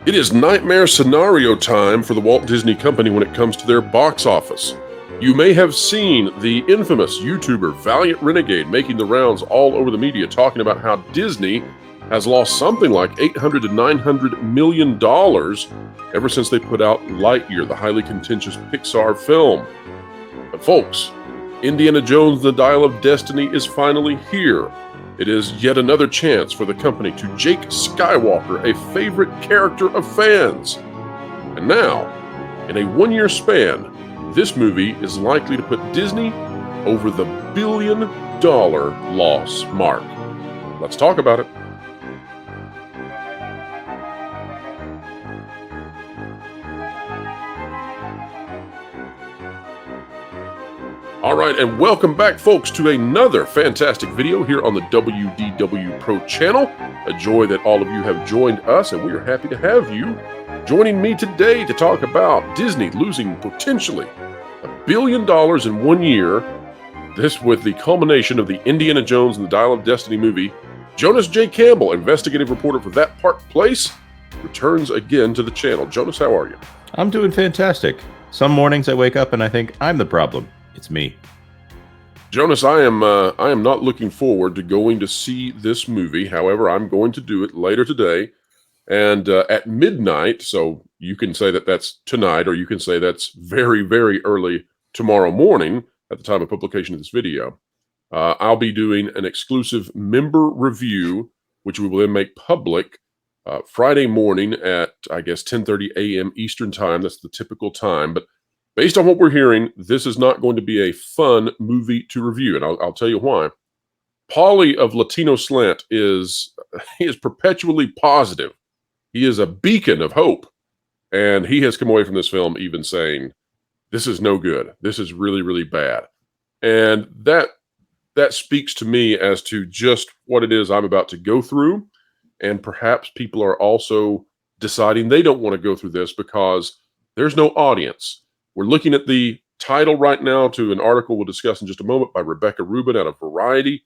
It is nightmare scenario time for the Walt Disney Company when it comes to their box office. You may have seen the infamous YouTuber Valiant Renegade making the rounds all over the media talking about how Disney has lost something like $800 to $900 million ever since they put out Lightyear, the highly contentious Pixar film. But folks, Indiana Jones and the Dial of Destiny is finally here. It is yet another chance for the company to Jake Skywalker a favorite character of fans. And now, in a one-year span, this movie is likely to put Disney over the $1 billion loss mark. Let's talk about it. All right, and welcome back, folks, to another fantastic video here on the WDW Pro channel. A joy that all of you have joined us, and we are happy to have you joining me today to talk about Disney losing potentially $1 billion in 1 year. This with the culmination of the Indiana Jones and the Dial of Destiny movie. Jonas J. Campbell, investigative reporter for That Park Place, returns again to the channel. Jonas, how are you? I'm doing fantastic. Some mornings I wake up and I think I'm the problem. It's me. Jonas, I am not looking forward to going to see this movie. However, I'm going to do it later today and at midnight. So you can say that that's tonight, or you can say that's very, very early tomorrow morning at the time of publication of this video. I'll be doing an exclusive member review, which we will then make public Friday morning at, I guess, 10:30 a.m. Eastern time. That's the typical time. But based on what we're hearing, this is not going to be a fun movie to review, and I'll tell you why. Paulie of Latino Slant is perpetually positive. He is a beacon of hope, and he has come away from this film even saying, "This is no good. This is really, really bad," and that speaks to me as to just what it is I'm about to go through, and perhaps people are also deciding they don't want to go through this because there's no audience. We're looking at the title right now to an article we'll discuss in just a moment by Rebecca Rubin out of Variety.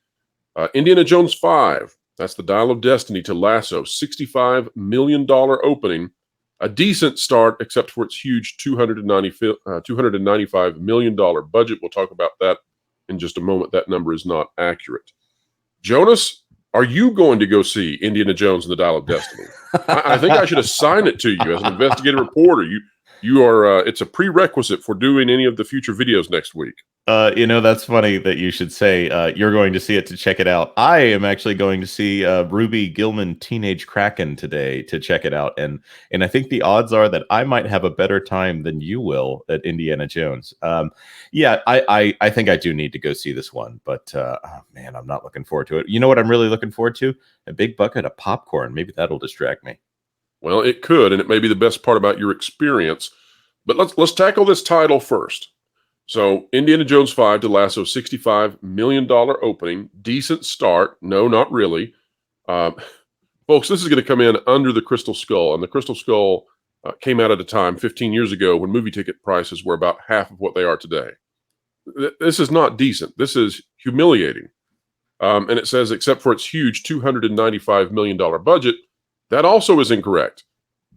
Indiana Jones 5, that's the Dial of Destiny to Lasso, $65 million opening. A decent start, except for its huge $295 million budget. We'll talk about that in just a moment. That number is not accurate. Jonas, are you going to go see Indiana Jones and the Dial of Destiny? I think I should assign it to you as an investigative reporter. You are, it's a prerequisite for doing any of the future videos next week. That's funny that you should say you're going to see it to check it out. I am actually going to see Ruby Gillman Teenage Kraken today to check it out. And I think the odds are that I might have a better time than you will at Indiana Jones. Yeah, I think I do need to go see this one. But, oh, man, I'm not looking forward to it. You know what I'm really looking forward to? A big bucket of popcorn. Maybe that'll distract me. Well, it could, and it may be the best part about your experience. But let's tackle this title first. So, Indiana Jones 5 to Lasso, $65 million opening. Decent start. No, not really. Folks, this is going to come in under the Crystal Skull. And the Crystal Skull came out at a time 15 years ago when movie ticket prices were about half of what they are today. This is not decent. This is humiliating. And it says, except for its huge $295 million budget, that also is incorrect.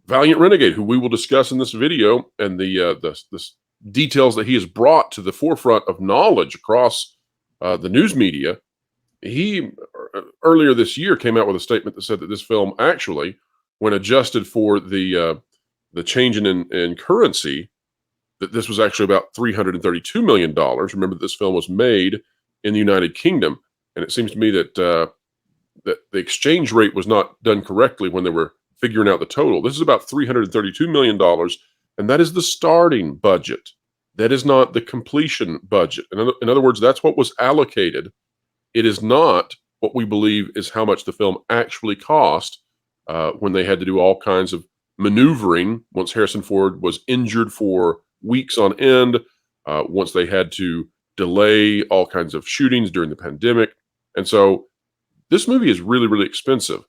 Valiant Renegade, who we will discuss in this video, and the details that he has brought to the forefront of knowledge across the news media, he earlier this year came out with a statement that said that this film actually, when adjusted for the change in currency, that this was actually about $332 million. Remember, this film was made in the United Kingdom, and it seems to me that that the exchange rate was not done correctly when they were figuring out the total. This is about $332 million, and that is the starting budget. That is not the completion budget. In other words, that's what was allocated. It is not what we believe is how much the film actually cost when they had to do all kinds of maneuvering once Harrison Ford was injured for weeks on end, once they had to delay all kinds of shootings during the pandemic. And so this movie is really, really expensive.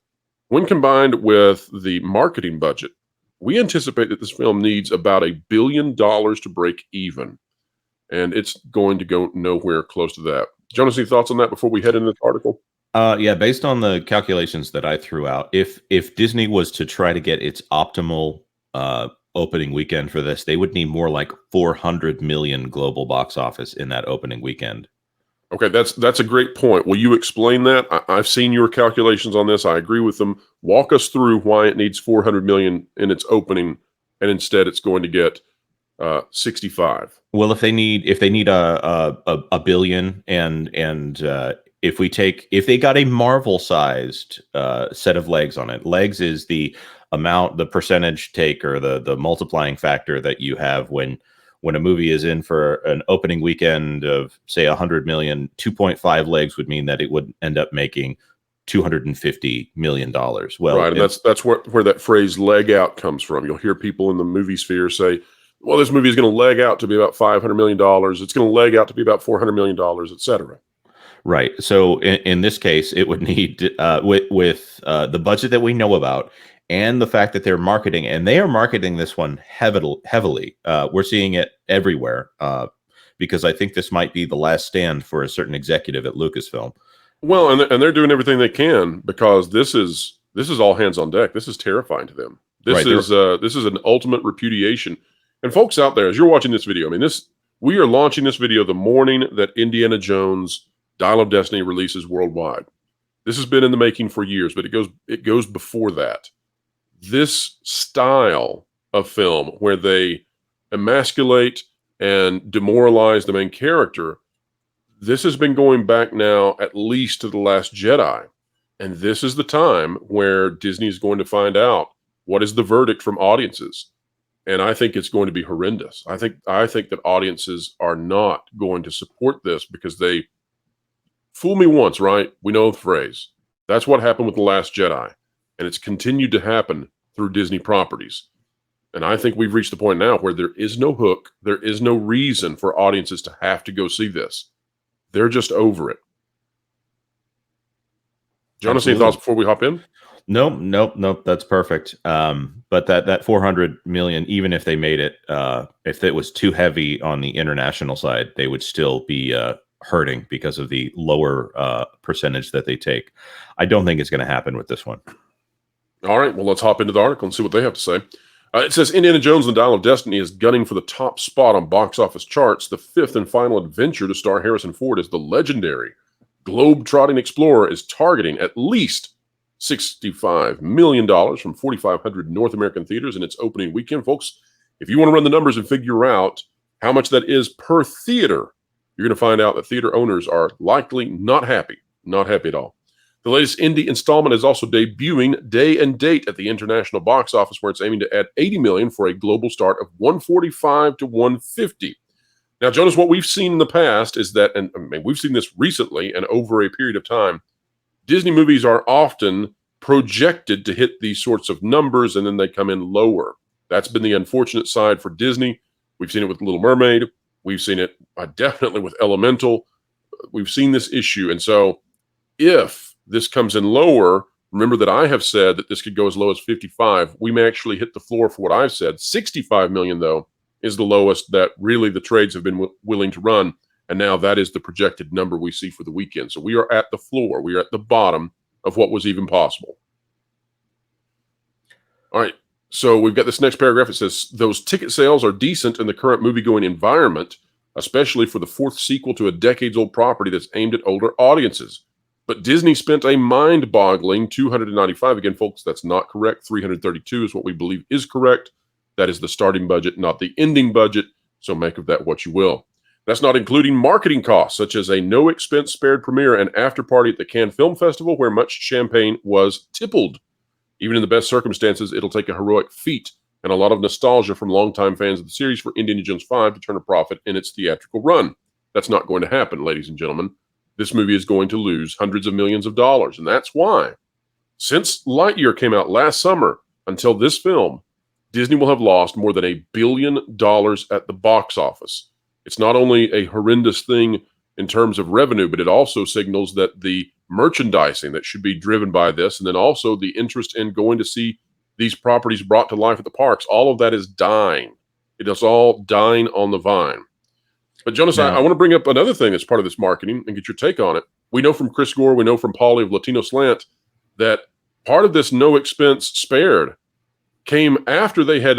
When combined with the marketing budget, we anticipate that this film needs about $1 billion to break even. And it's going to go nowhere close to that. Jonas, any thoughts on that before we head into this article? Yeah, based on the calculations that I threw out, if Disney was to try to get its optimal opening weekend for this, they would need more like 400 million global box office in that opening weekend. Okay, that's a great point. Will you explain that? I've seen your calculations on this. I agree with them. Walk us through why it needs 400 million in its opening, and instead it's going to get 65. Well, if they need a billion, and if they got a Marvel sized set of legs on it, legs is the percentage take, or the multiplying factor that you have when a movie is in for an opening weekend of say 100 million. 2.5 legs would mean that it would end up making $250 million. Well, Right, and that's where that phrase "leg out" comes from. You'll hear people in the movie sphere say, "Well, this movie is going to leg out to be about $500 million. It's going to leg out to be about $400 million, etc." right. So in this case, it would need with the budget that we know about, and the fact that they're marketing, and they are marketing this one heavily. We're seeing it everywhere because I think this might be the last stand for a certain executive at Lucasfilm. Well, and they're doing everything they can because this is all hands on deck. This is terrifying to them. Right. This is an ultimate repudiation. And folks out there, as you're watching this video, I mean, we are launching this video the morning that Indiana Jones Dial of Destiny releases worldwide. This has been in the making for years, but it goes before that. This style of film where they emasculate and demoralize the main character, this has been going back now at least to The Last Jedi. And this is the time where Disney is going to find out what is the verdict from audiences. And I think it's going to be horrendous. I think that audiences are not going to support this because they fool me once, right? We know the phrase. That's what happened with The Last Jedi. And it's continued to happen through Disney properties. And I think we've reached the point now where there is no hook. There is no reason for audiences to have to go see this. They're just over it. Jonas, any thoughts before we hop in? Nope. That's perfect. But that 400 million, even if they made it, if it was too heavy on the international side, they would still be hurting because of the lower percentage that they take. I don't think it's going to happen with this one. All right, well, let's hop into the article and see what they have to say. It says Indiana Jones and the Dial of Destiny is gunning for the top spot on box office charts. The fifth and final adventure to star Harrison Ford as the legendary globe-trotting explorer is targeting at least $65 million from 4,500 North American theaters in its opening weekend. Folks, if you want to run the numbers and figure out how much that is per theater, you're going to find out that theater owners are likely not happy at all. The latest indie installment is also debuting day and date at the international box office, where it's aiming to add 80 million for a global start of 145 to 150. Now, Jonas, what we've seen in the past is that, and I mean, we've seen this recently and over a period of time, Disney movies are often projected to hit these sorts of numbers, and then they come in lower. That's been the unfortunate side for Disney. We've seen it with Little Mermaid. We've seen it definitely with Elemental. We've seen this issue. And so if this comes in lower, remember that I have said that this could go as low as 55. We may actually hit the floor for what I've said. 65 million, though, is the lowest that really the trades have been willing to run. And now that is the projected number we see for the weekend. So we are at the floor. We are at the bottom of what was even possible. All right. So we've got this next paragraph. It says, those ticket sales are decent in the current movie-going environment, especially for the fourth sequel to a decades-old property that's aimed at older audiences. But Disney spent a mind-boggling $295. Again, folks, that's not correct. $332 is what we believe is correct. That is the starting budget, not the ending budget. So make of that what you will. That's not including marketing costs, such as a no-expense-spared premiere and after-party at the Cannes Film Festival, where much champagne was tippled. Even in the best circumstances, it'll take a heroic feat and a lot of nostalgia from longtime fans of the series for Indiana Jones 5 to turn a profit in its theatrical run. That's not going to happen, ladies and gentlemen. This movie is going to lose hundreds of millions of dollars, and that's why, since Lightyear came out last summer until this film, Disney will have lost more than $1 billion at the box office. It's not only a horrendous thing in terms of revenue, but it also signals that the merchandising that should be driven by this, and then also the interest in going to see these properties brought to life at the parks, all of that is dying. It is all dying on the vine. But Jonas, I want to bring up another thing that's part of this marketing and get your take on it. we know from Chris Gore, we know from Paulie of Latino Slant that part of this no expense spared came after they had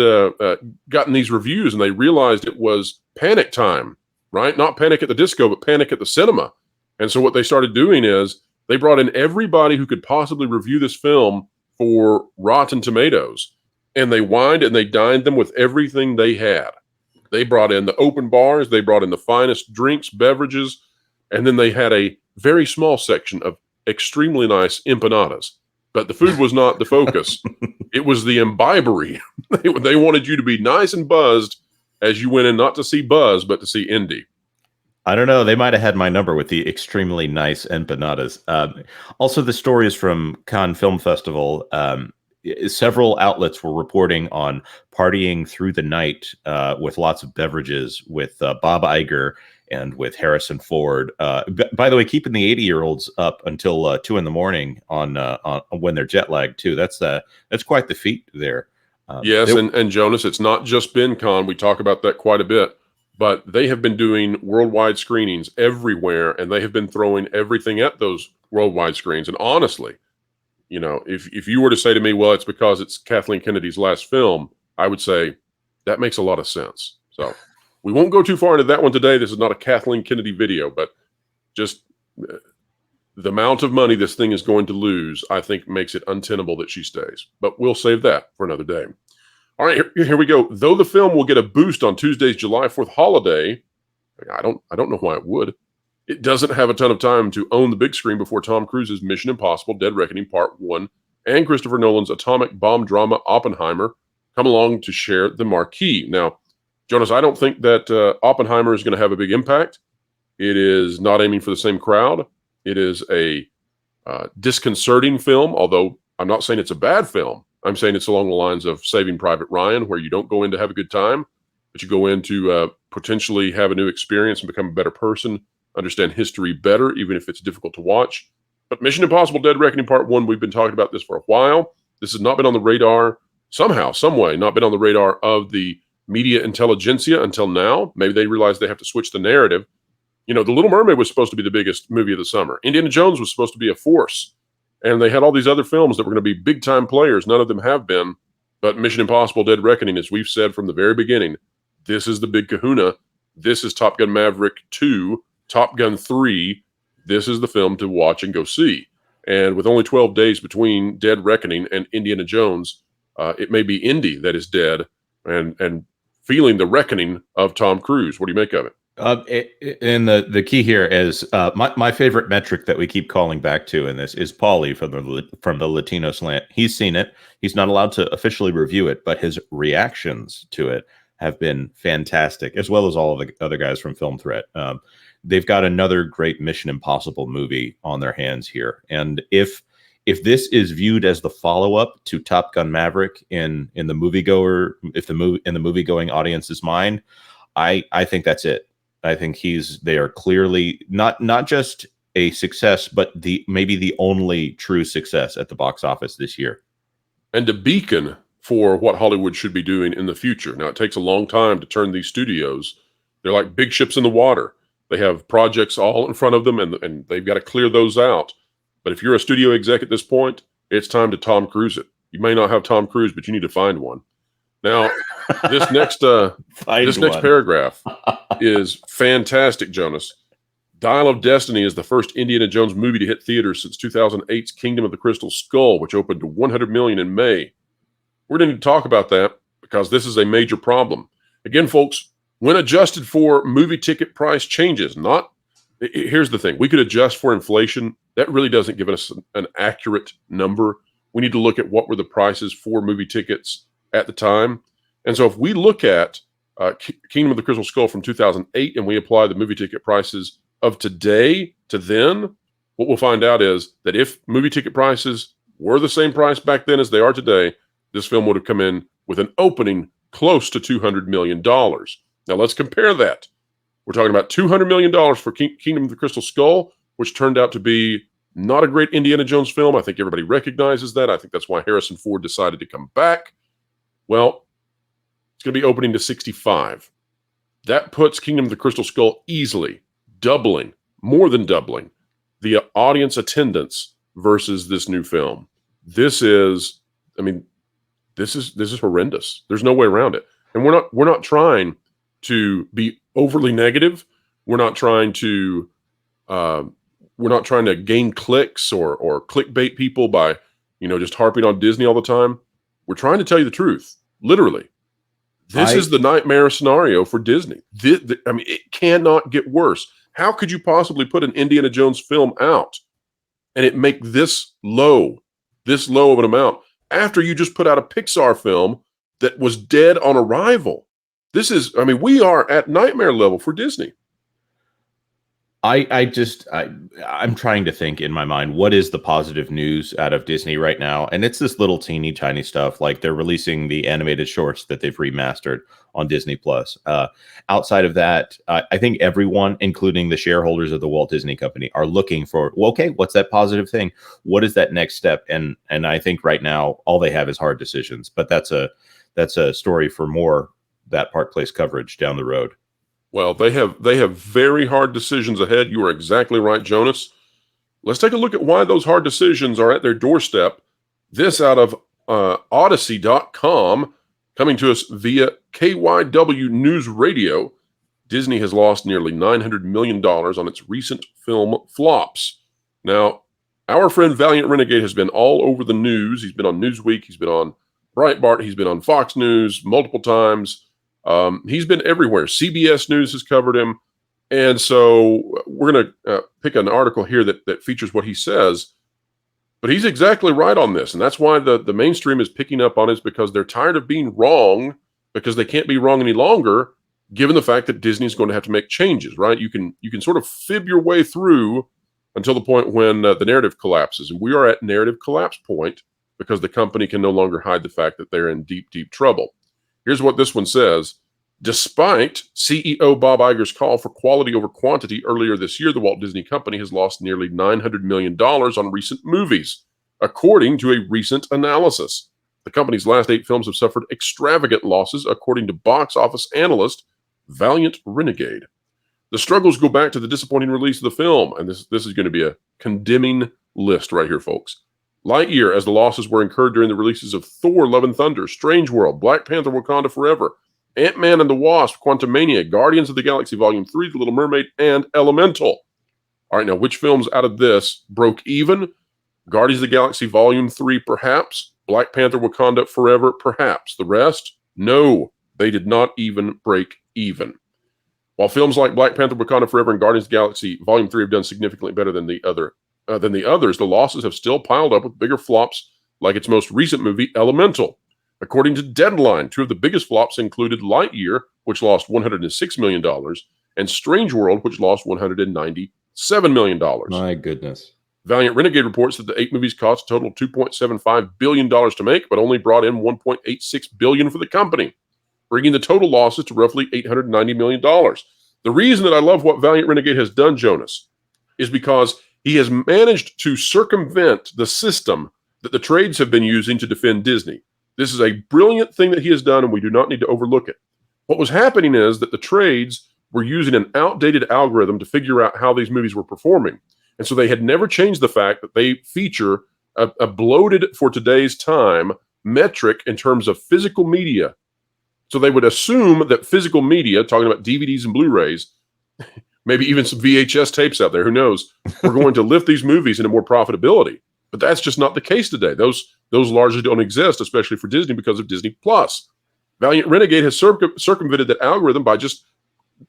gotten these reviews and they realized it was panic time, right? Not Panic at the Disco, but Panic at the Cinema. And so what they started doing is they brought in everybody who could possibly review this film for Rotten Tomatoes, and they wined and they dined them with everything they had. They brought in the open bars, they brought in the finest drinks, beverages, and then they had a very small section of extremely nice empanadas. But the food was not the focus. It was the imbibery. They wanted you to be nice and buzzed as you went in, not to see Buzz, but to see Indy. I don't know. They might have had my number with the extremely nice empanadas. Also, the stories from Cannes Film Festival. Several outlets were reporting on partying through the night with lots of beverages with Bob Iger and with Harrison Ford. By the way, keeping the 80-year-olds up until 2 a.m. on when they're jet lagged too. That's quite the feat there. Yes, and Jonas, it's not just been Cannes. We talk about that quite a bit. But they have been doing worldwide screenings everywhere, and they have been throwing everything at those worldwide screens. And honestly, you know, if you were to say to me, well, it's because it's Kathleen Kennedy's last film, I would say that makes a lot of sense. So we won't go too far into that one today. This is not a Kathleen Kennedy video, but just the amount of money this thing is going to lose, I think, makes it untenable that she stays. But we'll save that for another day. All right, here we go. Though the film will get a boost on Tuesday's July 4th holiday, I don't know why it would. It doesn't have a ton of time to own the big screen before Tom Cruise's Mission Impossible: Dead Reckoning Part 1 and Christopher Nolan's atomic bomb drama Oppenheimer come along to share the marquee. Now, Jonas, I don't think that Oppenheimer is going to have a big impact. It is not aiming for the same crowd. It is a disconcerting film, although I'm not saying it's a bad film. I'm saying it's along the lines of Saving Private Ryan, where you don't go in to have a good time, but you go in to potentially have a new experience and become a better person, understand history better, even if it's difficult to watch. But Mission Impossible: Dead Reckoning Part 1, we've been talking about this for a while. This has not been on the radar, somehow, some way, not been on the radar of the media intelligentsia until now. Maybe they realized they have to switch the narrative. You know, The Little Mermaid was supposed to be the biggest movie of the summer. Indiana Jones was supposed to be a force. And they had all these other films that were going to be big-time players. None of them have been. But Mission Impossible: Dead Reckoning, as we've said from the very beginning, this is the big kahuna. This is Top Gun Maverick 2, Top Gun 3. This is the film to watch and go see. And with only 12 days between Dead Reckoning and Indiana Jones, it may be Indy that is dead and feeling the reckoning of Tom Cruise. What do you make of it? And the key here is my favorite metric that we keep calling back to in this is Paulie from the Latino Slant. He's seen it. He's not allowed to officially review it, but his reactions to it have been fantastic, as well as all of the other guys from Film Threat. They've got another great Mission Impossible movie on their hands here, and if this is viewed as the follow-up to Top Gun Maverick in the moviegoer, in the movie-going audience's mind, I think that's it. I think they are clearly not just a success, but maybe the only true success at the box office this year. And a beacon for what Hollywood should be doing in the future. Now, it takes a long time to turn these studios. They're like big ships in the water. They have projects all in front of them, and they've got to clear those out. But if you're a studio exec at this point, it's time to Tom Cruise it. You may not have Tom Cruise, but you need to find one. Now, this next paragraph is fantastic, Jonas. Dial of Destiny is the first Indiana Jones movie to hit theaters since 2008's Kingdom of the Crystal Skull, which opened to $100 million in May. We're going to talk about that because this is a major problem. Again, folks, when adjusted for movie ticket price changes, here's the thing. We could adjust for inflation. That really doesn't give us an accurate number. We need to look at what were the prices for movie tickets at the time. And so if we look at Kingdom of the Crystal Skull from 2008 and we apply the movie ticket prices of today to then, what we'll find out is that if movie ticket prices were the same price back then as they are today, this film would have come in with an opening close to $200 million. Now let's compare that. We're talking about $200 million for Kingdom of the Crystal Skull, which turned out to be not a great Indiana Jones film. I think everybody recognizes that. I think that's why Harrison Ford decided to come back. Well, it's going to be opening to 65. That puts Kingdom of the Crystal Skull easily doubling, more than doubling, the audience attendance versus this new film. This is, I mean, this is horrendous. There's no way around it. And we're not trying to be overly negative. We're not trying to gain clicks or clickbait people by, just harping on Disney all the time. We're trying to tell you the truth. Literally. This is the nightmare scenario for Disney. It cannot get worse. How could you possibly put an Indiana Jones film out and it make this low of an amount after you just put out a Pixar film that was dead on arrival? We are at nightmare level for Disney. I'm trying to think in my mind, what is the positive news out of Disney right now? And it's this little teeny tiny stuff. Like they're releasing the animated shorts that they've remastered on Disney Plus. Outside of that, I think everyone, including the shareholders of the Walt Disney Company, are looking for, well, okay, what's that positive thing? What is that next step? And I think right now all they have is hard decisions. But that's a story for more That Park Place coverage down the road. Well, they have very hard decisions ahead. You are exactly right, Jonas. Let's take a look at why those hard decisions are at their doorstep. This out of Audacy.com, coming to us via KYW News Radio. Disney has lost nearly $900 million on its recent film flops. Now, our friend Valiant Renegade has been all over the news. He's been on Newsweek. He's been on Breitbart. He's been on Fox News multiple times. He's been everywhere. CBS News has covered him. And so we're going to pick an article here that features what he says. But he's exactly right on this. And that's why the mainstream is picking up on it, because they're tired of being wrong, because they can't be wrong any longer, given the fact that Disney's going to have to make changes, right? You can sort of fib your way through until the point when the narrative collapses. And we are at narrative collapse point because the company can no longer hide the fact that they're in deep, deep trouble. Here's what this one says. Despite CEO Bob Iger's call for quality over quantity earlier this year, the Walt Disney Company has lost nearly $900 million on recent movies, according to a recent analysis. The company's last 8 films have suffered extravagant losses, according to box office analyst Valiant Renegade. The struggles go back to the disappointing release of the film, and this is going to be a condemning list right here, folks. Lightyear, as the losses were incurred during the releases of Thor, Love and Thunder, Strange World, Black Panther, Wakanda Forever, Ant-Man and the Wasp, Quantumania, Guardians of the Galaxy Volume 3, The Little Mermaid, and Elemental. All right, now which films out of this broke even? Guardians of the Galaxy Volume 3, perhaps. Black Panther, Wakanda Forever, perhaps. The rest? No, they did not even break even. While films like Black Panther, Wakanda Forever, and Guardians of the Galaxy Volume 3 have done significantly better than the others, the losses have still piled up with bigger flops like its most recent movie, Elemental. According to Deadline, 2 of the biggest flops included Lightyear, which lost $106 million, and Strange World, which lost $197 million. My goodness. Valiant Renegade reports that the 8 movies cost a total of $2.75 billion to make, but only brought in $1.86 billion for the company, bringing the total losses to roughly $890 million. The reason that I love what Valiant Renegade has done, Jonas, is because he has managed to circumvent the system that the trades have been using to defend Disney. This is a brilliant thing that he has done, and we do not need to overlook it. What was happening is that the trades were using an outdated algorithm to figure out how these movies were performing. And so they had never changed the fact that they feature a bloated, for today's time, metric in terms of physical media. So they would assume that physical media, talking about DVDs and Blu-rays, maybe even some VHS tapes out there, who knows, we're going to lift these movies into more profitability. But that's just not the case today. Those largely don't exist, especially for Disney, because of Disney Plus. Valiant Renegade has circumvented that algorithm by just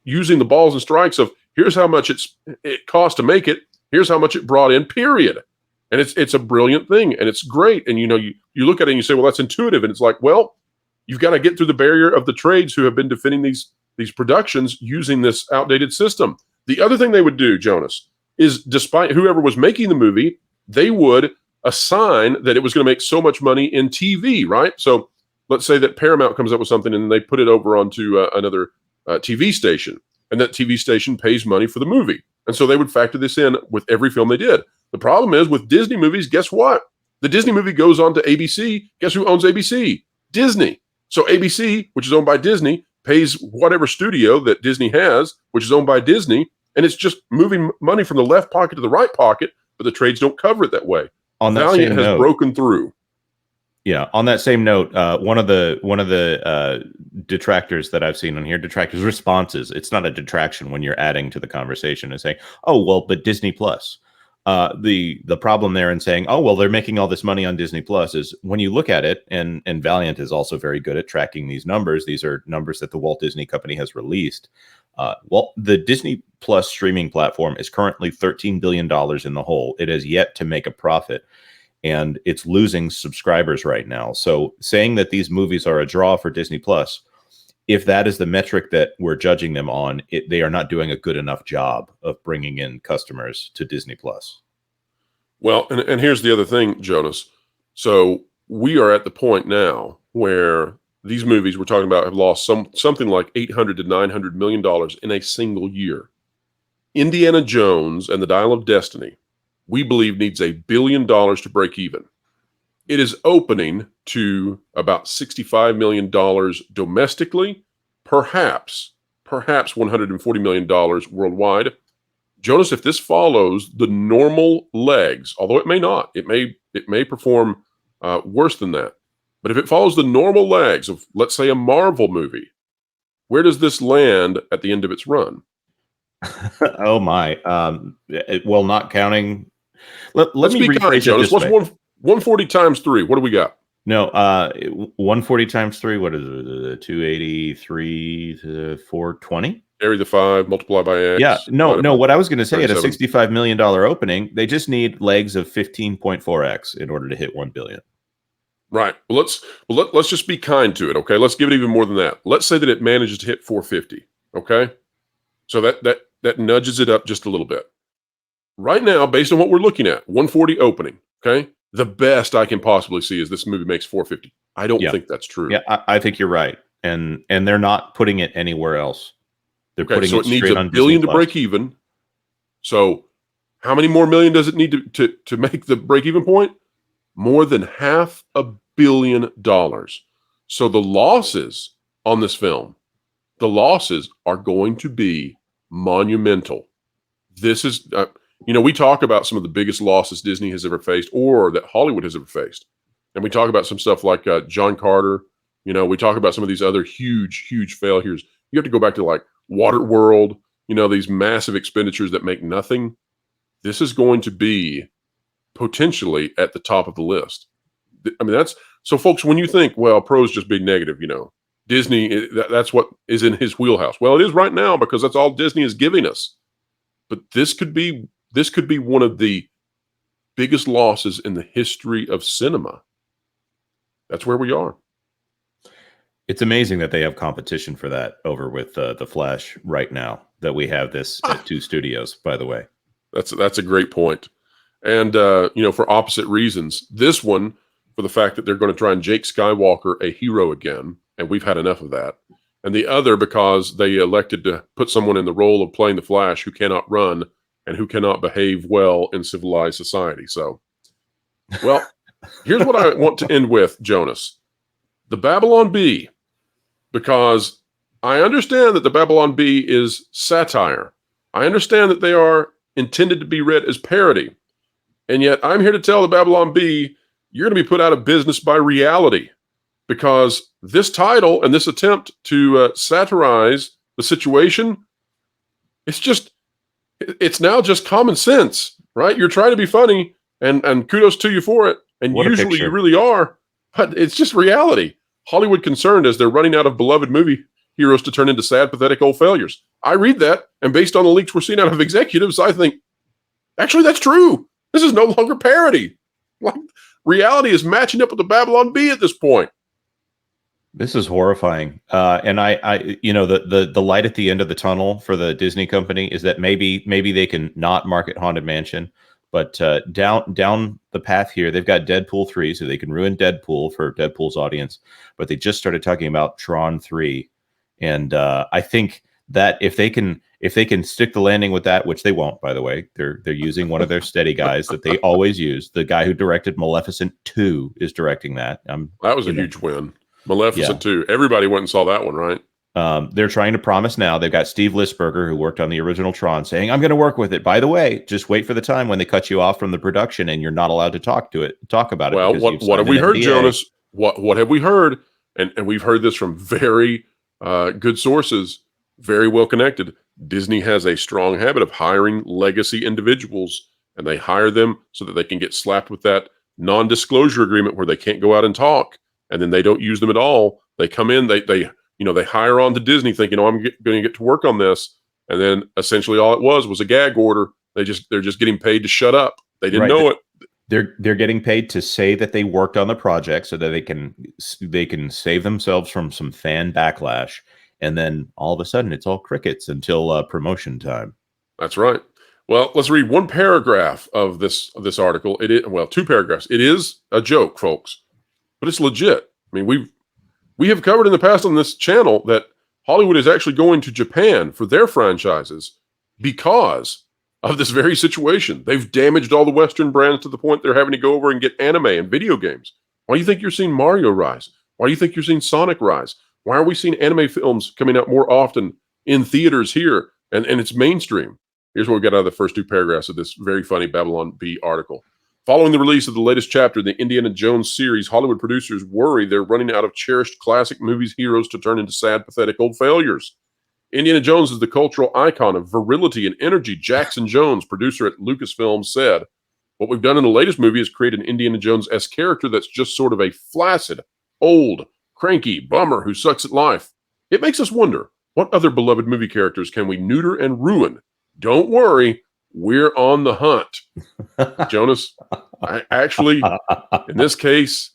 using the balls and strikes of, here's how much it cost to make it, here's how much it brought in, period. And it's a brilliant thing, and it's great. And you look at it and you say, well, that's intuitive. And it's like, well, you've got to get through the barrier of the trades who have been defending these productions using this outdated system. The other thing they would do, Jonas, is despite whoever was making the movie, they would assign that it was going to make so much money in TV, right? So let's say that Paramount comes up with something and they put it over onto another TV station, and that TV station pays money for the movie. And so they would factor this in with every film they did. The problem is with Disney movies, guess what? The Disney movie goes on to ABC. Guess who owns ABC? Disney. So ABC, which is owned by Disney, pays whatever studio that Disney has, which is owned by Disney, and it's just moving money from the left pocket to the right pocket, but the trades don't cover it that way. On that Valiant same has note, broken through. Yeah. On that same note, one of the detractors that I've seen on here, detractors responses. It's not a detraction when you're adding to the conversation and saying, "Oh well, but Disney Plus." The problem there in saying, "Oh well, they're making all this money on Disney Plus," is when you look at it, and Valiant is also very good at tracking these numbers. These are numbers that the Walt Disney Company has released. Well, the Disney Plus streaming platform is currently $13 billion in the hole. It has yet to make a profit, and it's losing subscribers right now. So saying that these movies are a draw for Disney Plus, if that is the metric that we're judging them on, they are not doing a good enough job of bringing in customers to Disney Plus. Well, and here's the other thing, Jonas. So we are at the point now where these movies we're talking about have lost something like $800 to $900 million in a single year. Indiana Jones and the Dial of Destiny, we believe, needs $1 billion to break even. It is opening to about $65 million domestically, perhaps $140 million worldwide. Jonas, if this follows the normal legs, although it may not, it may perform worse than that. But if it follows the normal legs of, let's say, a Marvel movie, where does this land at the end of its run? Oh my! Well, not counting. Let's be kind, Jonas. What's 140 times 3? What do we got? No, 140 times 3. What is it? 283 to 420. Carry the 5, multiply by X. Yeah, no. What I was going to say, 37. at a $65 million opening, they just need legs of 15.4x in order to hit 1 billion. Right. Well, let's just be kind to it. Okay. Let's give it even more than that. Let's say that it manages to hit 450. Okay. So that nudges it up just a little bit. Right now, based on what we're looking at, 140 opening. Okay. The best I can possibly see is this movie makes 450. I don't think that's true. Yeah, I think you're right. And they're not putting it anywhere else. They're putting so it needs straight $1 on billion Disney to break even. So how many more million does it need to make the break even point? More than $500 million. So the losses on this film, the losses are going to be monumental. This is, we talk about some of the biggest losses Disney has ever faced, or that Hollywood has ever faced. And we talk about some stuff like John Carter. We talk about some of these other huge, huge failures. You have to go back to like Waterworld, these massive expenditures that make nothing. This is going to be potentially at the top of the list. I mean, so folks, when you think, well, Pro's just being negative, Disney, that's what is in his wheelhouse. Well, it is right now because that's all Disney is giving us. But this could be one of the biggest losses in the history of cinema. That's where we are. It's amazing that they have competition for that over with the Flash right now, that we have this at 2 studios, by the way. That's a great point. And, for opposite reasons. This one, for the fact that they're going to try and Jake Skywalker a hero again, and we've had enough of that. And the other because they elected to put someone in the role of playing the Flash who cannot run and who cannot behave well in civilized society. So, well, here's what I want to end with, Jonas. The Babylon Bee, because I understand that the Babylon Bee is satire. I understand that they are intended to be read as parody. And yet I'm here to tell the Babylon Bee, you're going to be put out of business by reality, because this title and this attempt to satirize the situation, it's now just common sense, right? You're trying to be funny, and kudos to you for it. And usually you really are, but it's just reality. Hollywood concerned as they're running out of beloved movie heroes to turn into sad, pathetic old failures. I read that, and based on the leaks we're seeing out of executives, I think, actually, that's true. This is no longer parody. Like, reality is matching up with the Babylon Bee at this point. This is horrifying. And the light at the end of the tunnel for the Disney company is that maybe they can not market Haunted Mansion, but down the path here, they've got Deadpool 3, so they can ruin Deadpool for Deadpool's audience. But they just started talking about Tron 3, and I think that if they can stick the landing with that, which they won't, by the way, they're using one of their steady guys that they always use. The guy who directed Maleficent 2 is directing that. That was a huge win. Maleficent 2. Everybody went and saw that one, right? They're trying to promise now. They've got Steve Lisberger, who worked on the original Tron, saying, "I'm going to work with it. By the way, just wait for the time when they cut you off from the production and you're not allowed to talk about it Well, because you've what signed have an we heard, NDA." Jonas? What have we heard? And we've heard this from very good sources, very well connected. Disney has a strong habit of hiring legacy individuals, and they hire them so that they can get slapped with that non-disclosure agreement where they can't go out and talk, and then they don't use them at all. They come in, they hire on to Disney thinking, "Oh, I'm going to get to work on this," and then essentially all it was a gag order. They're just getting paid to shut up. They didn't Right. know it. They're getting paid to say that they worked on the project so that they can save themselves from some fan backlash, and then all of a sudden it's all crickets until promotion time. That's right. Well, let's read one paragraph of this article. It is, well, two paragraphs. It is a joke, folks, but it's legit. I mean, we have covered in the past on this channel that Hollywood is actually going to Japan for their franchises because of this very situation. They've damaged all the Western brands to the point they're having to go over and get anime and video games. Why do you think you're seeing Mario rise? Why do you think you're seeing Sonic rise? Why are we seeing anime films coming out more often in theaters here and it's mainstream? Here's what we got out of the first two paragraphs of this very funny Babylon Bee article. Following the release of the latest chapter in the Indiana Jones series, Hollywood producers worry they're running out of cherished classic movies heroes to turn into sad, pathetic old failures. Indiana Jones is the cultural icon of virility and energy. Jackson Jones, producer at Lucasfilm, said, "What we've done in the latest movie is create an Indiana Jones-esque character that's just sort of a flaccid, old, cranky bummer who sucks at life. It makes us wonder, what other beloved movie characters can we neuter and ruin? Don't worry, we're on the hunt." Jonas, I actually, in this case,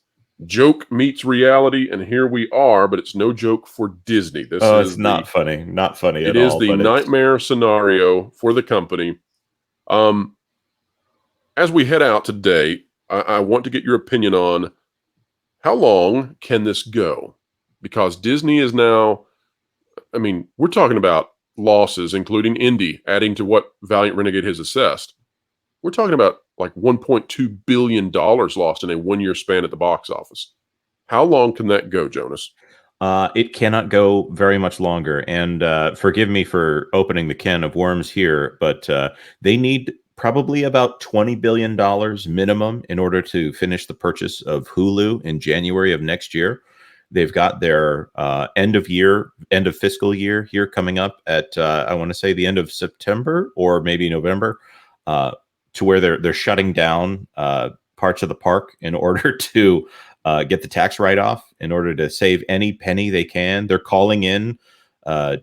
joke meets reality, and here we are, but it's no joke for Disney. This It's is not funny, not funny it at is all. the But nightmare scenario for the company. Um, as we head out today, I want to get your opinion on how long can this go? Because Disney is now, I mean, we're talking about losses, including Indy, adding to what Valiant Renegade has assessed. We're talking about like $1.2 billion lost in a 1-year span at the box office. How long can that go, Jonas? it cannot go very much longer. And forgive me for opening the can of worms here, but they need probably about $20 billion minimum in order to finish the purchase of Hulu in January of next year. They've got their end of fiscal year here coming up at I want to say the end of September or maybe November, to where they're shutting down parts of the park in order to get the tax write-off, in order to save any penny they can. They're calling in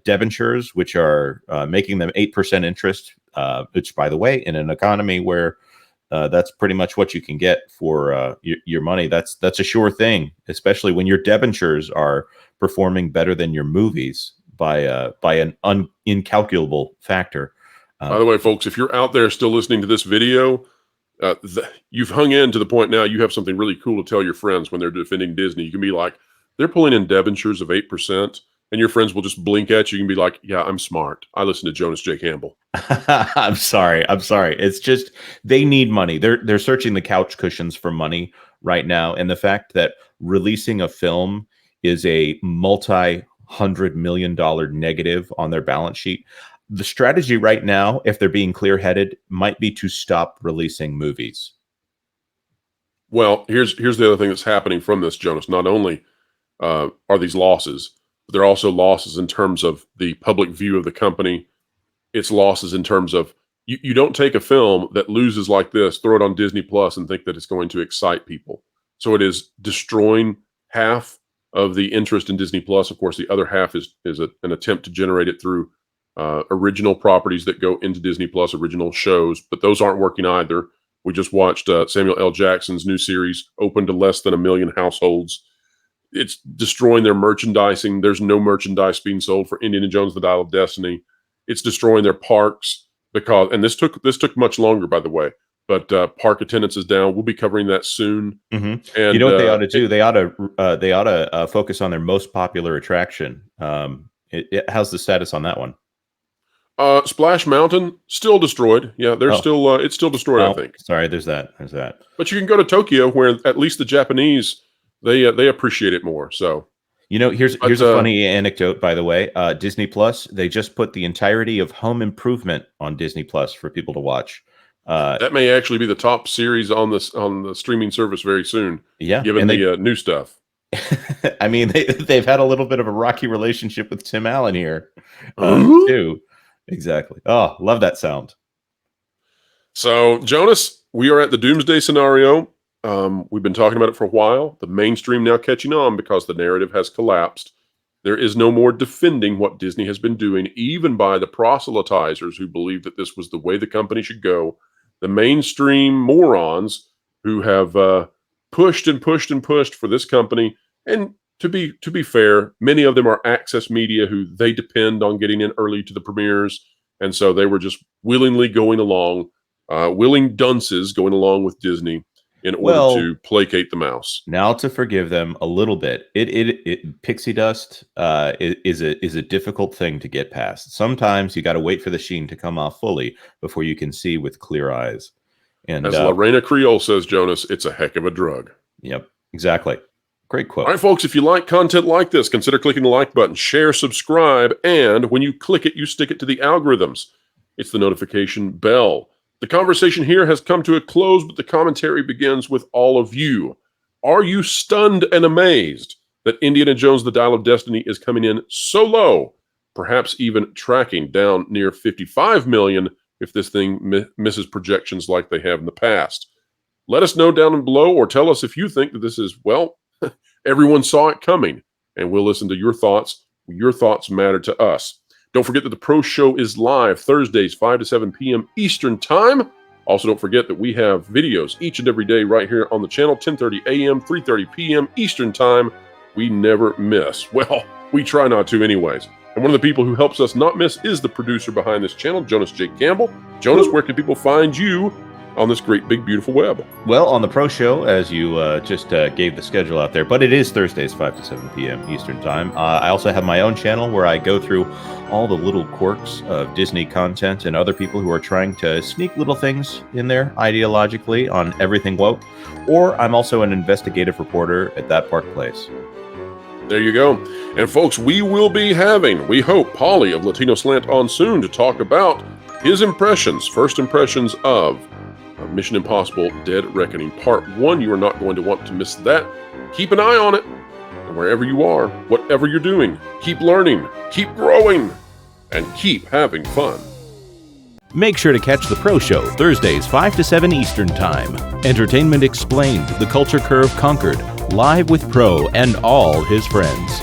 debentures, which are making them 8% interest, which, by the way, in an economy where that's pretty much what you can get for your money, that's a sure thing, especially when your debentures are performing better than your movies by an incalculable factor. By the way, folks, if you're out there still listening to this video, you've hung in to the point now you have something really cool to tell your friends when they're defending Disney. You can be like, they're pulling in debentures of 8%, and your friends will just blink at you and be like, "Yeah, I'm smart. I listen to Jonas J. Campbell." I'm sorry. It's just they need money. They're searching the couch cushions for money right now, and the fact that releasing a film is a multi-$100 million negative on their balance sheet. The strategy right now, if they're being clear-headed, might be to stop releasing movies. Well, here's the other thing that's happening from this, Jonas. Not only are these losses, but they're also losses in terms of the public view of the company. It's losses in terms of you don't take a film that loses like this, throw it on Disney Plus, and think that it's going to excite people. So it is destroying half of the interest in Disney Plus. Of course, the other half is an attempt to generate it through original properties that go into Disney Plus, original shows, but those aren't working either. We just watched Samuel L. Jackson's new series open to less than 1 million households. It's destroying their merchandising. There's no merchandise being sold for Indiana Jones: The Dial of Destiny. It's destroying their parks because, and this took much longer, by the way, but park attendance is down. We'll be covering that soon. Mm-hmm. And you know what they ought to do? They ought to focus on their most popular attraction. How's the status on that one? Splash Mountain still destroyed. Yeah, they're still it's still destroyed. I think. Sorry, there's that. But you can go to Tokyo, where at least the Japanese they appreciate it more. So Here's a funny anecdote, by the way. Disney Plus, they just put the entirety of Home Improvement on Disney Plus for people to watch. That may actually be the top series on the streaming service very soon. Yeah, given the new stuff. I mean, they've had a little bit of a rocky relationship with Tim Allen here, too. Exactly. Oh, love that sound. So, Jonas, we are at the doomsday scenario. We've been talking about it for a while. The mainstream now catching on because the narrative has collapsed. There is no more defending what Disney has been doing, even by the proselytizers who believe that this was the way the company should go. The mainstream morons who have pushed and pushed and pushed for this company. And to be fair, many of them are access media who they depend on getting in early to the premieres. And so they were just willingly going along, willing dunces going along with Disney in order to placate the mouse. Now, to forgive them a little bit, pixie dust is a difficult thing to get past. Sometimes you got to wait for the sheen to come off fully before you can see with clear eyes. And as Lorena Creole says, Jonas, it's a heck of a drug. Yep, exactly. Great quote. All right, folks, if you like content like this, consider clicking the like button, share, subscribe, and when you click it, you stick it to the algorithms. It's the notification bell. The conversation here has come to a close, but the commentary begins with all of you. Are you stunned and amazed that Indiana Jones: The Dial of Destiny is coming in so low, perhaps even tracking down near 55 million if this thing misses projections like they have in the past? Let us know down below, or tell us if you think that this is, well, everyone saw it coming, and we'll listen to your thoughts. Your thoughts matter to us. Don't forget that the Pro Show is live Thursdays, 5 to 7 p.m. Eastern Time. Also, don't forget that we have videos each and every day right here on the channel, 10:30 a.m., 3:30 p.m. Eastern Time. We never miss. Well, we try not to anyways. And one of the people who helps us not miss is the producer behind this channel, Jonas J. Campbell. Jonas, where can people find you on this great, big, beautiful web? Well, on the Pro Show, as you just gave the schedule out there, but it is Thursdays, 5 to 7 p.m. Eastern Time. I also have my own channel where I go through all the little quirks of Disney content and other people who are trying to sneak little things in there ideologically on everything woke. Or I'm also an investigative reporter at That Park Place. There you go. And folks, we will be having, we hope, Paulie of Latino Slant on soon to talk about his first impressions of Mission Impossible: Dead Reckoning Part 1. You are not going to want to miss that. Keep an eye on it. And wherever you are, whatever you're doing, keep learning, keep growing, and keep having fun. Make sure to catch the Pro Show Thursdays, 5 to 7 Eastern Time. Entertainment Explained, The Culture Curve Conquered, live with Pro and all his friends.